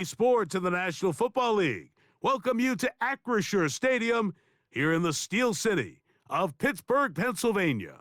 Sports in the National Football League welcome you to Acrisure Stadium here in the Steel City of Pittsburgh, Pennsylvania.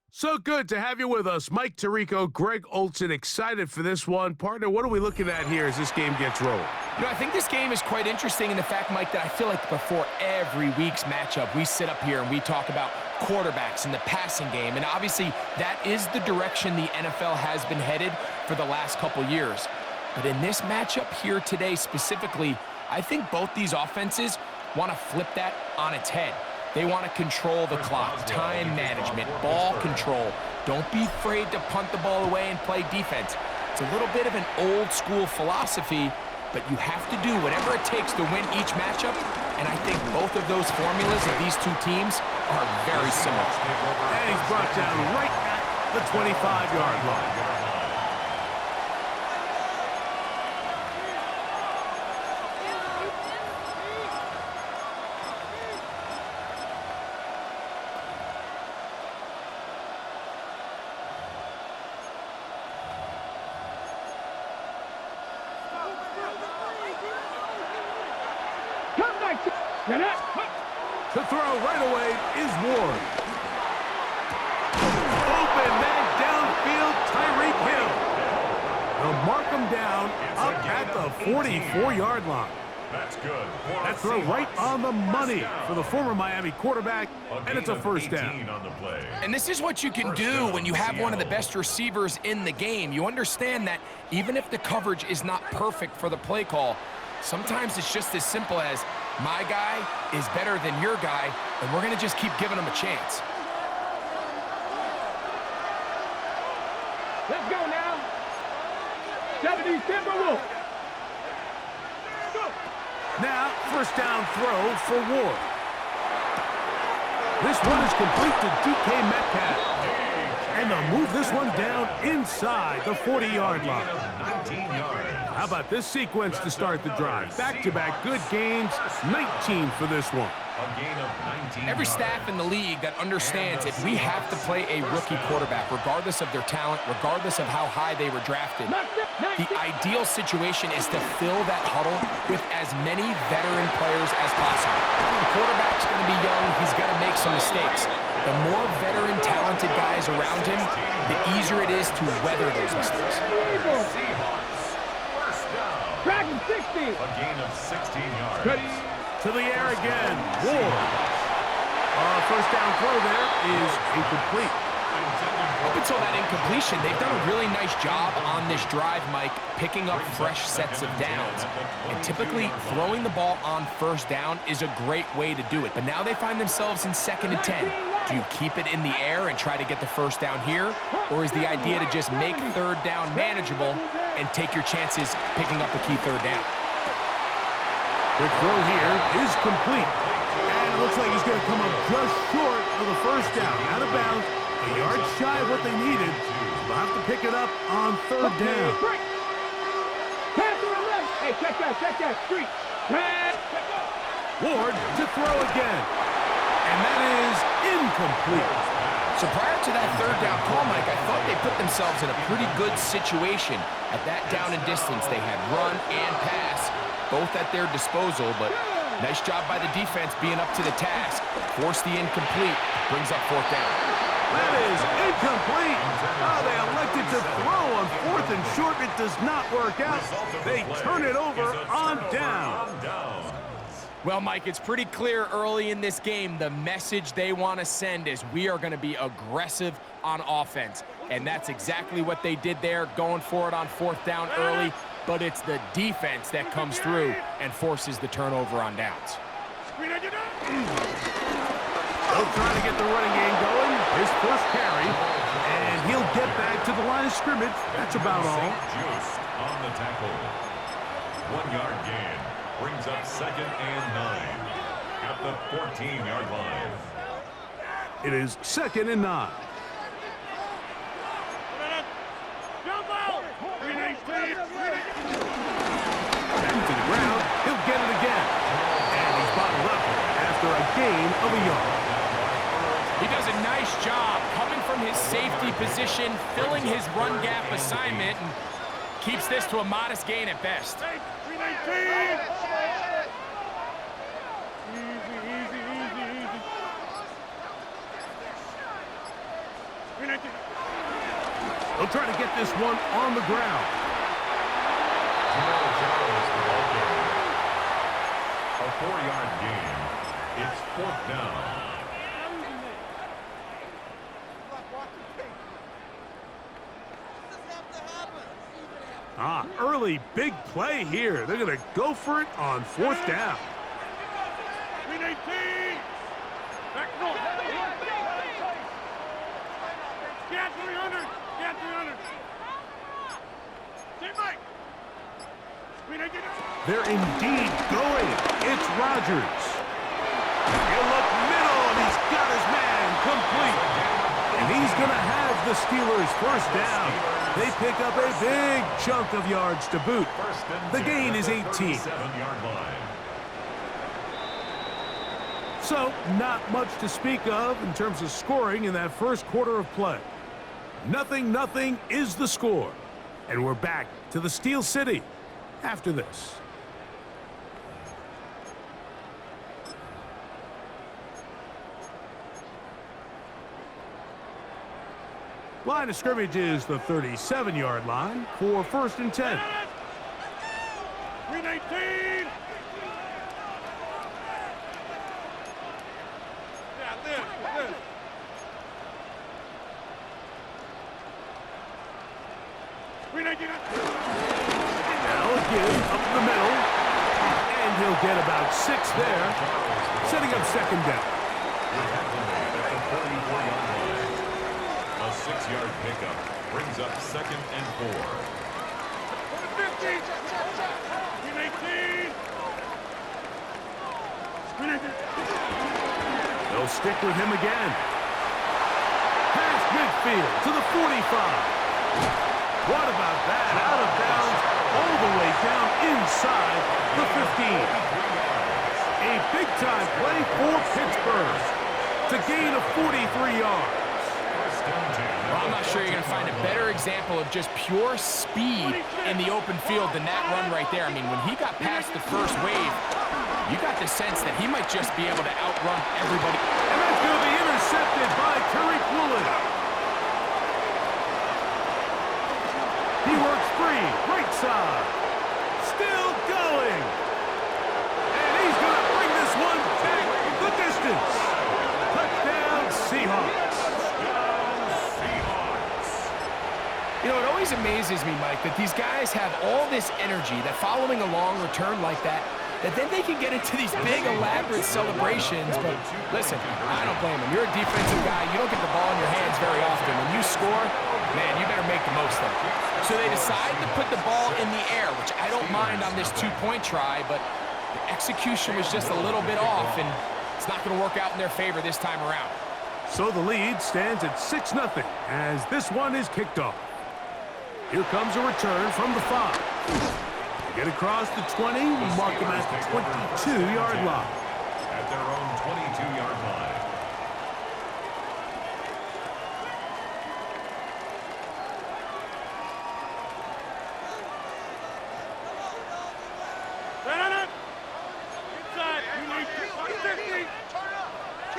So good to have you with us. Mike Tirico, Greg Olson, excited for this one. Partner, what are we looking at here as this game gets rolling? You know, I think this game is quite interesting in the fact, Mike, that I feel like before every week's matchup, we sit up here and we talk about quarterbacks and the passing game. And obviously, that is the direction the NFL has been headed for the last couple years. But in this matchup here today specifically, I think both these offenses want to flip that on its head. They want to control the clock, time management, ball control. Don't be afraid to punt the ball away and play defense. It's a little bit of an old school philosophy, but you have to do whatever it takes to win each matchup. And I think both of those formulas of these two teams are very similar. And he's brought down right at the 25-yard line. To throw right away is Ward. Open man downfield, Tyreek Hill. They'll mark him down up at the 44-yard line. That's good. That throw right on the money for the former Miami quarterback, and it's a first down. On the play. And this is what you can do when you have one of the best receivers in the game. You understand that even if the coverage is not perfect for the play call, sometimes it's just as simple as my guy is better than your guy, and we're going to just keep giving him a chance. Let's go now. 70 Timberwolves. Now, first down throw for Ward. This one is complete to DK Metcalf. And they'll move this one down inside the 40-yard line. 19 yards. How about this sequence to start the drive? Back-to-back good gains, 19 for this one. A gain of 19 Every staff in the league that understands if we have to play a rookie quarterback, regardless of their talent, regardless of how high they were drafted, the ideal situation is to fill that huddle with as many veteran players as possible. The quarterback's going to be young. He's going to make some mistakes. The more veteran, talented guys around him, the easier it is to weather those mistakes. Dragon 60. A gain of 16 yards. Ready. To the air again, Ward. First down throw there is incomplete. Up until that incompletion, they've done a really nice job on this drive, Mike, picking up fresh sets of downs. And typically, throwing the ball on first down is a great way to do it. But now they find themselves in 2nd and 10. Do you keep it in the air and try to get the first down here? Or is the idea to just make third down manageable and take your chances picking up a key third down? The throw here is complete. And it looks like he's going to come up just short of the first down. Out of bounds, a yard shy of what they needed. They'll have to pick it up on third down. Hey, check that, street. Ward to throw again. And that is incomplete. So prior to that third down call, Mike, I thought they put themselves in a pretty good situation. At that down and distance, they had run and pass, both at their disposal, but nice job by the defense being up to the task. Force the incomplete, brings up fourth down. That is incomplete. Oh, they elected to throw on 4th and short. It does not work out. They turn it over on down. Well, Mike, it's pretty clear early in this game the message they want to send is we are going to be aggressive on offense. And that's exactly what they did there, going for it on 4th down early. But it's the defense that comes through and forces the turnover on downs. They'll try to get the running game going. His first carry. And he'll get back to the line of scrimmage. That's about all. Juice on the tackle. 1-yard gain. Brings up 2nd and 9 at the 14-yard line. It is 2nd and 9. Back to the ground. He'll get it again. And he's bottled up after a gain of a yard. He does a nice job coming from his safety position, filling his run gap assignment, and keeps this to a modest gain at best. They'll try to get this one on the ground. A 4-yard gain. It's 4th down. Early big play here. They're going to go for it on 4th down. Green 18. Back north. Get 300. Get 300. Team Mike. Green 18. They're indeed going. It's Rodgers. You look middle, and he's got his man complete. And he's going to have the Steelers first down. They pick up a big chunk of yards to boot. The gain is 18. So, not much to speak of in terms of scoring in that first quarter of play. 0-0 is the score. And we're back to the Steel City after this. Line of scrimmage is the 37-yard line for 1st and 10. Green 18. Yeah, this. Green 18. Now again, up the middle. And he'll get about 6 there, setting up 2nd down. A 6-yard pickup brings up 2nd and 4. 50. Green 18. Green 18. They'll stick with him again. Past midfield to the 45. What about that? Out of bounds, all the way down inside the 15. A big-time play for Pittsburgh to gain of 43 yards. Well, I'm not sure you're going to find a better example of just pure speed in the open field than that run right there. I mean, when he got past the first wave, you got the sense that he might just be able to outrun everybody. And that's going to be intercepted by Tariq Woolen. He works free, right side. Still going. And he's going to bring this one back the distance. Touchdown, Seahawks. You know, it always amazes me, Mike, that these guys have all this energy, that following a long return like that then they can get into these big, elaborate celebrations. But listen, I don't blame them. You're a defensive guy. You don't get the ball in your hands very often. When you score, man, you better make the most of it. So they decide to put the ball in the air, which I don't mind on this 2-point try, but the execution was just a little bit off, and it's not going to work out in their favor this time around. So the lead stands at 6-0 as this one is kicked off. Here comes a return from the 5. Get across the 20, mark them at the 22-yard line. At their own 22-yard line. Inside. You need 50.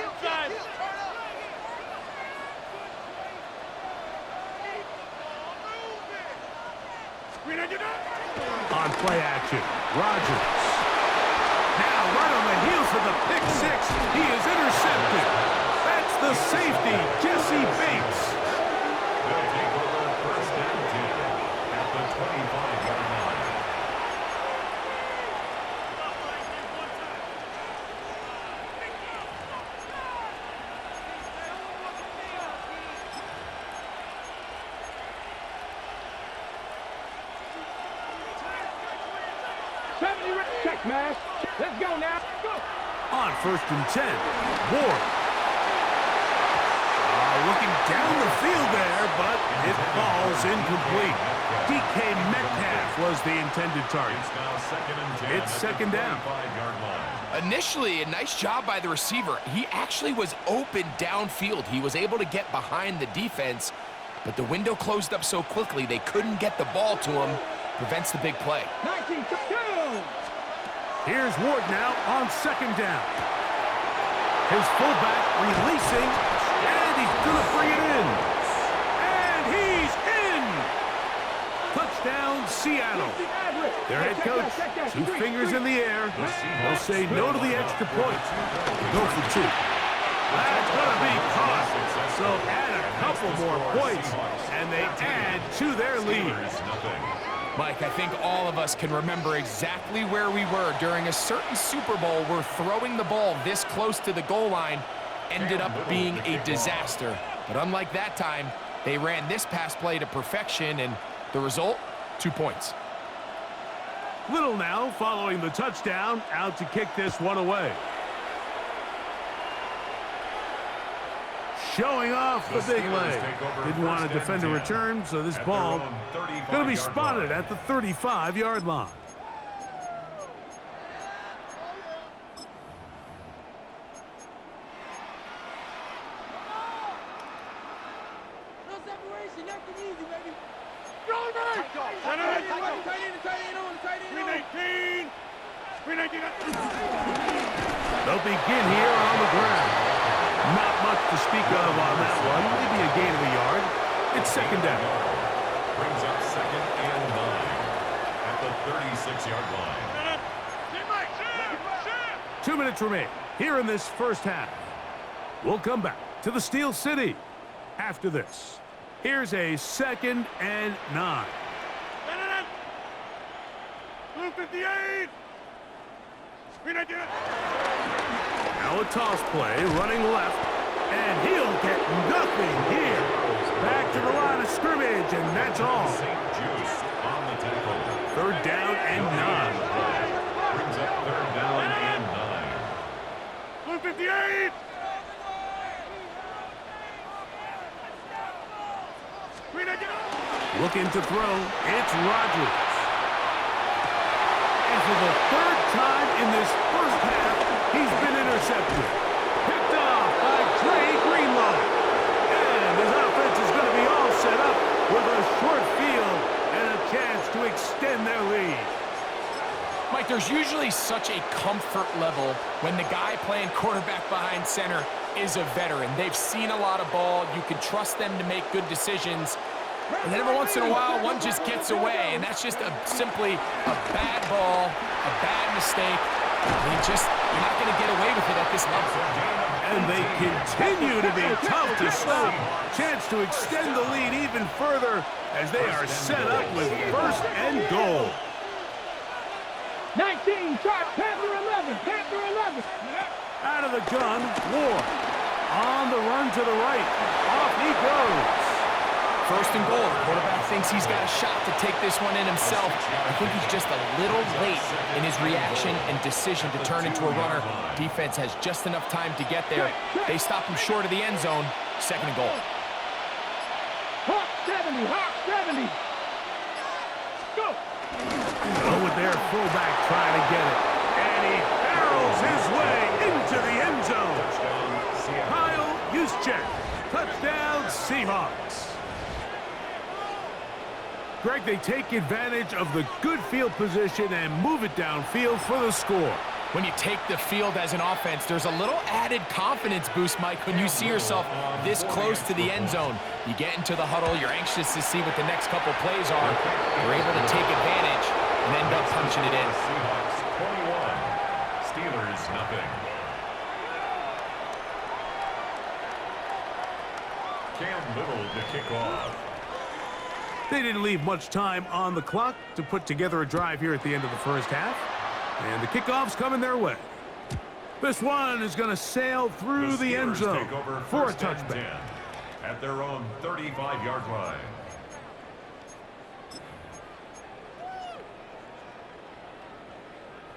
Inside. On play action, Rodgers. Now right on the heels of the pick six, he is intercepted. That's the safety, Jesse Bates. They'll take over 1st and 10 at the 25-yard line. Check, man. Let's go now. Go. On 1st and 10, Ward. Looking down the field there, but it falls incomplete. DK Metcalf was the intended target. It's now 2nd and 10. It's 2nd down. 25-yard line. Initially, a nice job by the receiver. He actually was open downfield. He was able to get behind the defense, but the window closed up so quickly they couldn't get the ball to him. Prevents the big play. 19-2. Here's Ward now on 2nd down. His fullback releasing, and he's going to bring it in. And he's in! from Seattle. Their head coach, 2 fingers in the air. They'll say no to the extra point. Go for 2. That's going to be caught. So add a couple more points, and they add to their lead. Mike, I think all of us can remember exactly where we were during a certain Super Bowl where throwing the ball this close to the goal line ended up being a disaster. But unlike that time, they ran this pass play to perfection, and the result, 2 points. Little now following the touchdown, out to kick this one away. Showing off the big leg. Didn't want to defend a return, so this ball going to be spotted at the 35-yard line. No separation, nothing easy, baby. They'll begin here on the ground. Not much to speak of on that one. Maybe a gain of a yard. It's second down. Brings up 2nd and 9 at the 36-yard line. 2 minutes remain here in this first half. We'll come back to the Steel City after this. Here's a 2nd and 9. Blue 58. Now a toss play, running left, and he'll get nothing here. Back to the line of scrimmage, and that's all. St. Just on the tackle. 3rd down and 9. Brings up 3rd down and 9. Blue 58. Looking to throw, it's Rodgers. And for the 3rd time in this first half, he's been intercepted. Picked off by Trey Greenlaw. And his offense is going to be all set up with a short field and a chance to extend their lead. Mike, there's usually such a comfort level when the guy playing quarterback behind center is a veteran. They've seen a lot of ball. You can trust them to make good decisions. And then every once in a while, one just gets away, and that's just simply a bad ball, a bad mistake. You're not going to get away with it at this level. And they continue to be tough to stop. Chance to extend the lead even further as they are set up with 1st and goal. 19, sharp, Panther 11, Panther 11. Out of the gun, Ward. On the run to the right. Off he goes. 1st and goal. The quarterback thinks he's got a shot to take this one in himself. I think he's just a little late in his reaction and decision to turn into a runner. Defense has just enough time to get there. They stop him short of the end zone. 2nd and goal. Hawk 70, Hawk 70. Go. Oh, with their fullback trying to get it. And he barrels his way into the end zone. Kyle Juszczyk. Touchdown, Seahawks. Greg, they take advantage of the good field position and move it downfield for the score. When you take the field as an offense, there's a little added confidence boost, Mike, when you see yourself this close to the end zone. You get into the huddle, you're anxious to see what the next couple plays are. You're able to take advantage and end up punching it in. Seahawks 21, Steelers nothing. Cam Little to kick off. They didn't leave much time on the clock to put together a drive here at the end of the first half. And the kickoff's coming their way. This one is going to sail through the end zone for a touchback. At their own 35-yard line.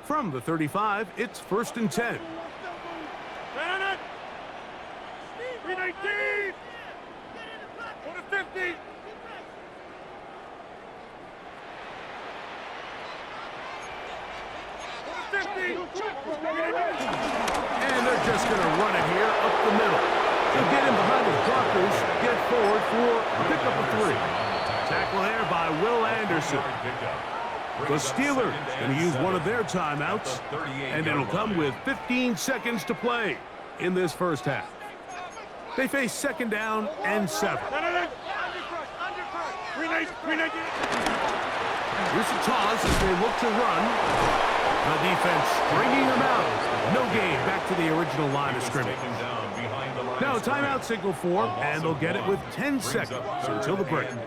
From the 35, it's 1st and 10. 319. Go to 50. And they're just going to run it here up the middle. They'll get in behind his blockers, get forward for a pickup of 3. Tackle there by Will Anderson. The Steelers going to use one of their timeouts, and it'll come with 15 seconds to play in this first half. They face 2nd down and 7. Here's a toss as they look to run. The defense stringing them out. No gain. Back to the original line of scrimmage. Now a timeout signal for, and they'll get it with 10 seconds until the break. Third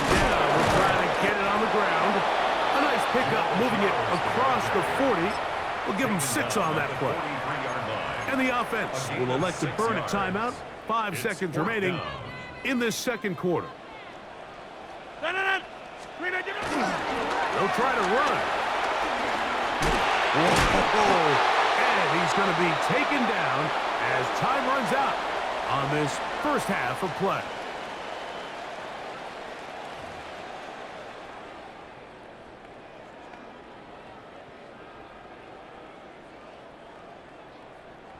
down. We're trying to get it on the ground. A nice pickup, moving it across the 40. We'll give them 6 on that play. And the offense will elect to burn a timeout. 5 seconds remaining in this second quarter. They'll try to run. And he's going to be taken down as time runs out on this first half of play.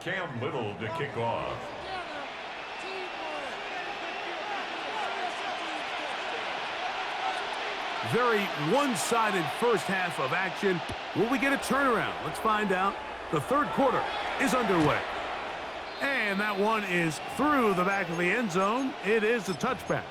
Cam Little to kick off. Very one-sided first half of action. Will we get a turnaround? Let's find out. The third quarter is underway. And that one is through the back of the end zone. It is a touchback.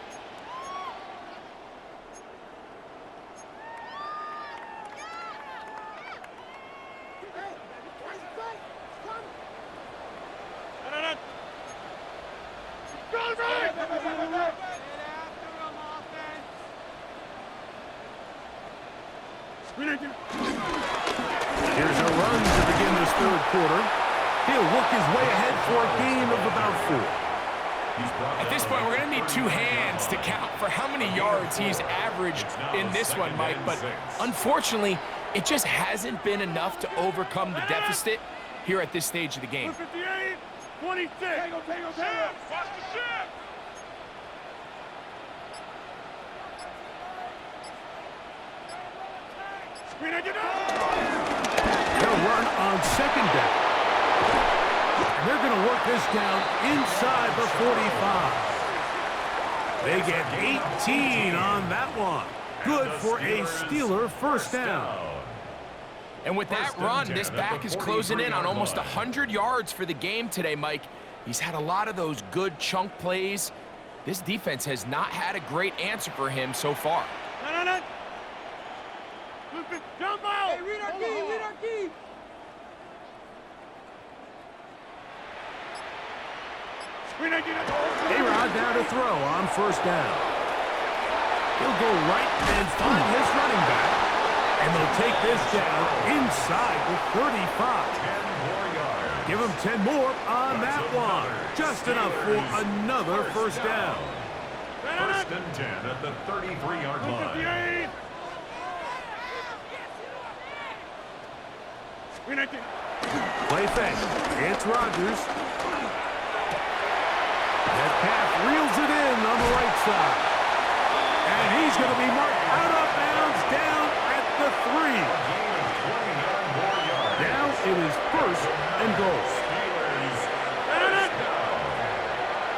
Here's a run to begin this third quarter. He'll work his way ahead for a gain of about 4. At this point, we're going to need 2 hands to count for how many yards he's averaged in this one, Mike. But unfortunately, it just hasn't been enough to overcome the deficit here at this stage of the game. 58, 26. Watch the ship. They'll run on second down. And they're going to work this down inside the 45. They get 18 on that one. Good for a Steeler first down. And with that run, this back is closing in on almost 100 yards for the game today, Mike. He's had a lot of those good chunk plays. This defense has not had a great answer for him so far. Jump out! Hey, read our key, read our key. A-Rod down to throw on first down. He'll go right and find his running back. And they'll take this down inside the 35. 10 more yards. Give him 10 more on that one. Just enough for another first down. First and 10 at the 33-yard line. Play fake. It's Rodgers. That pass reels it in on the right side. And he's going to be marked out of bounds down at the 3. Now it is first and goal.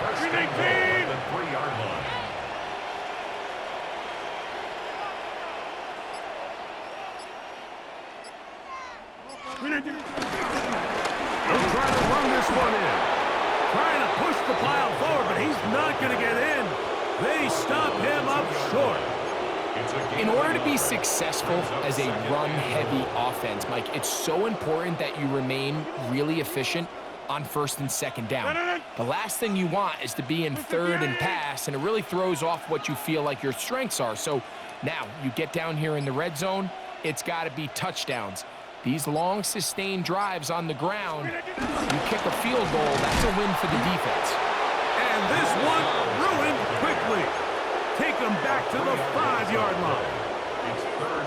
First and goal at the 3-yard line. They'll try to run this one in. Trying to push the pile forward, but he's not going to get in. They stop him up short. In order to be successful as a run-heavy offense, Mike, it's so important that you remain really efficient on first and second down. The last thing you want is to be in third and pass, and it really throws off what you feel like your strengths are. So now you get down here in the red zone, it's got to be touchdowns. These long, sustained drives on the ground, you kick a field goal, that's a win for the defense. And this one ruined quickly. Take them back to the 5-yard line.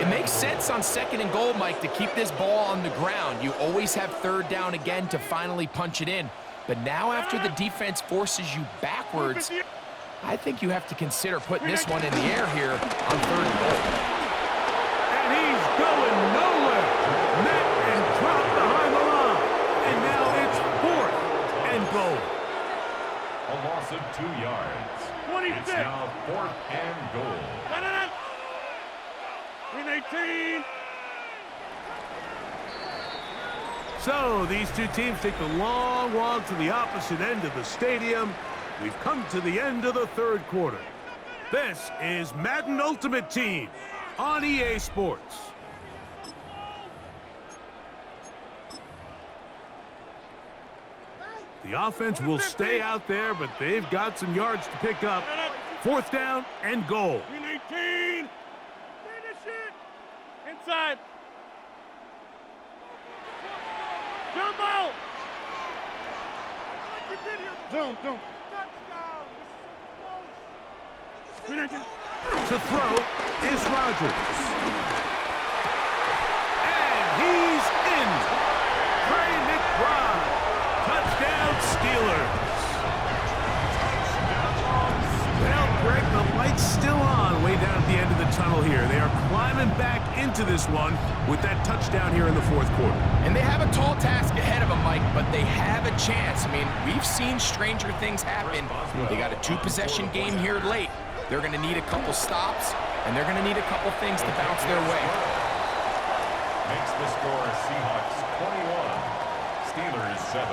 It makes sense on second and goal, Mike, to keep this ball on the ground. You always have third down again to finally punch it in. But now after the defense forces you backwards, I think you have to consider putting this one in the air here on third and goal. And he's going nowhere. Met and dropped behind the line. And now it's fourth and goal. A loss of 2 yards. 26. It's now 4th and goal. 18. So these two teams take the long walk to the opposite end of the stadium. We've come to the end of the third quarter. This is Madden Ultimate Team on EA Sports. The offense will stay out there, but they've got some yards to pick up. 4th down and goal. 18. Finish it. Inside. Jump out. Zoom. To throw is Rodgers. And he's in. Trey McBride. Touchdown Steelers. Well, Greg, the light's still on way down at the end of the tunnel here. They are climbing back into this one with that touchdown here in the 4th quarter. And they have a tall task ahead of them, Mike, but they have a chance. I mean, we've seen stranger things happen. They got a 2-possession game here late. They're going to need a couple stops, and they're going to need a couple things to bounce their way. Makes the score Seahawks 21, Steelers 7.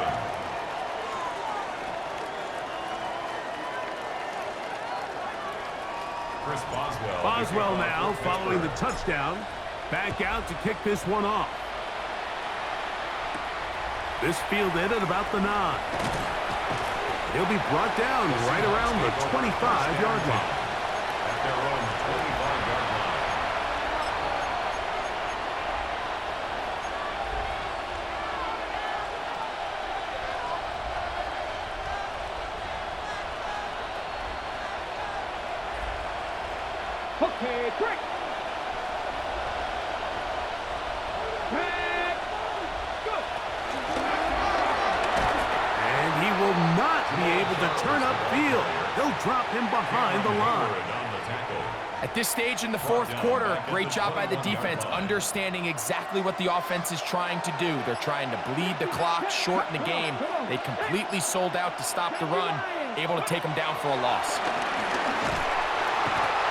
Chris Boswell. Boswell now, following the touchdown, back out to kick this one off. This fielded at about the 9. He'll be brought down right around the 25-yard line. At their own 25-yard line. Okay, quick. Back. Go. And he will not be able to turn upfield. They'll drop him behind the line. At this stage in the 4th quarter, great job by the defense, understanding exactly what the offense is trying to do. They're trying to bleed the clock, shorten the game. They completely sold out to stop the run, able to take them down for a loss.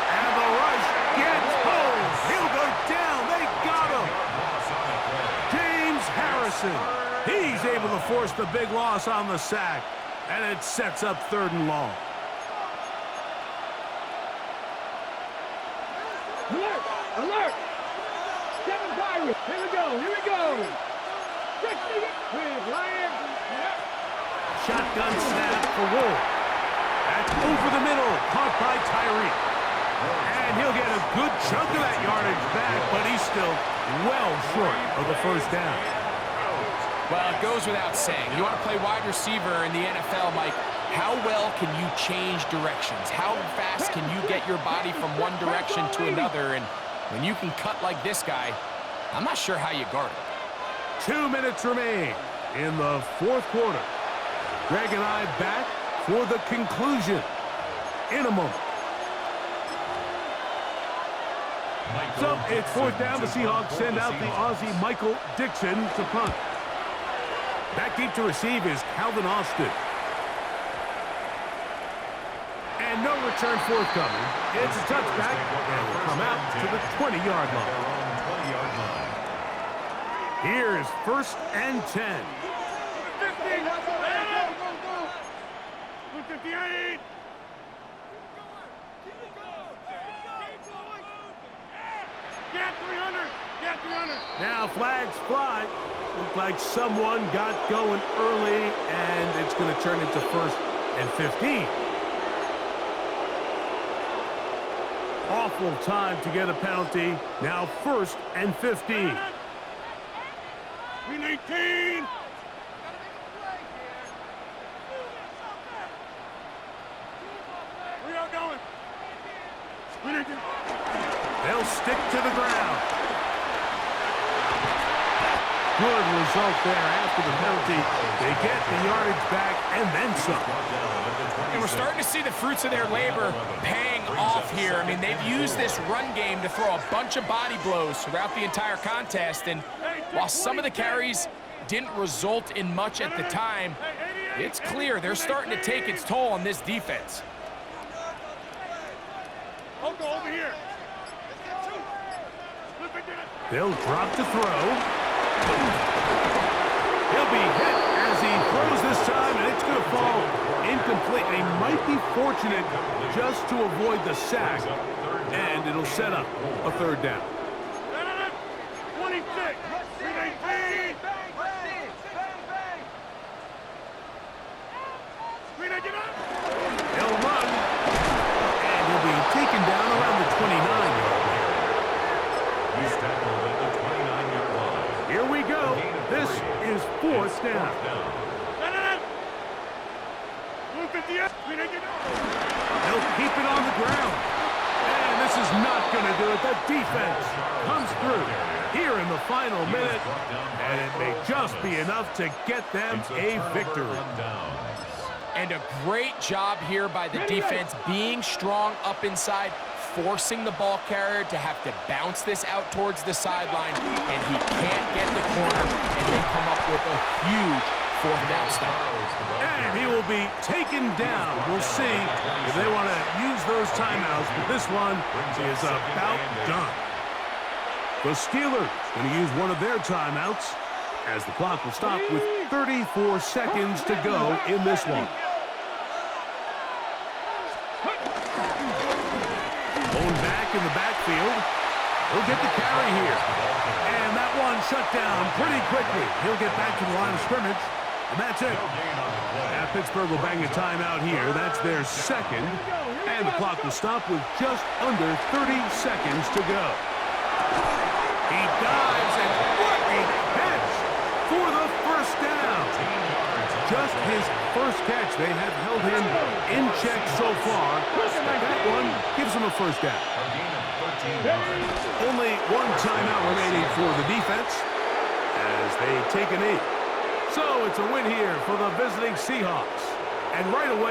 And the rush gets home. He'll go down. They got him. James Harrison. He's able to force the big loss on the sack, and it sets up 3rd and long. Alert! Alert! 7 Pirates! Here we go! With Lion! Shotgun snap for Wolf. That's over the middle, caught by Tyree. And he'll get a good chunk of that yardage back, but he's still well short of the 1st down. Well, it goes without saying. You want to play wide receiver in the NFL, Mike, how well can you change directions? How fast can you get your body from one direction to another? And when you can cut like this guy, I'm not sure how you guard it. 2 minutes remain in the 4th quarter. Greg and I back for the conclusion in a moment. So it's 4th down. The Seahawks send out the Aussie Michael Dixon to punt. Back deep to receive is Calvin Austin. And no return forthcoming. It's a touchback, and will come out to the 20-yard line. Here's 1st and 10. 58! Get 300! Get 300! Now flags fly. Looked like someone got going early, and it's going to turn into 1st and 15. Awful time to get a penalty. Now 1st and 15. Green 18! We are going. Green 18. They'll stick to the ground. Good result there after the penalty. They get the yardage back and then some. And we're starting to see the fruits of their labor paying off here. I mean, they've used this run game to throw a bunch of body blows throughout the entire contest. And while some of the carries didn't result in much at the time, it's clear they're starting to take its toll on this defense. I'll go over here. They'll drop to throw. He'll be hit as as he throws this time, and it's going to fall incomplete. They might be fortunate just to avoid the sack, and it'll set up a third down. 26. He'll run, and he'll be taken down around the 29-yard line. He's tackled at the 29-yard line. Here we go. This is fourth down. He'll keep it on the ground. And this is not going to do it. The defense comes through here in the final minute, and it may just be enough to get them a victory. And a great job here by the defense, being strong up inside, forcing the ball carrier to have to bounce this out towards the sideline, and he can't get the corner, and they come up with a huge fourth down stop. And he will be taken down. We'll see if they want to use those timeouts, but this one is about done. The Steelers going to use one of their timeouts as the clock will stop with 34 seconds to go in this one. Going back in the backfield. He'll get the carry here. And that one shut down pretty quickly. He'll get back to the line of scrimmage. And that's it. Now Pittsburgh will bang a timeout here. That's their second. And the clock will stop with just under 30 seconds to go. He dives, and what a catch for the first down. Just his first catch. They have held him in check so far. That one gives him a first down. Only one timeout remaining for the defense as they take a knee. So it's a win here for the visiting Seahawks. And right away,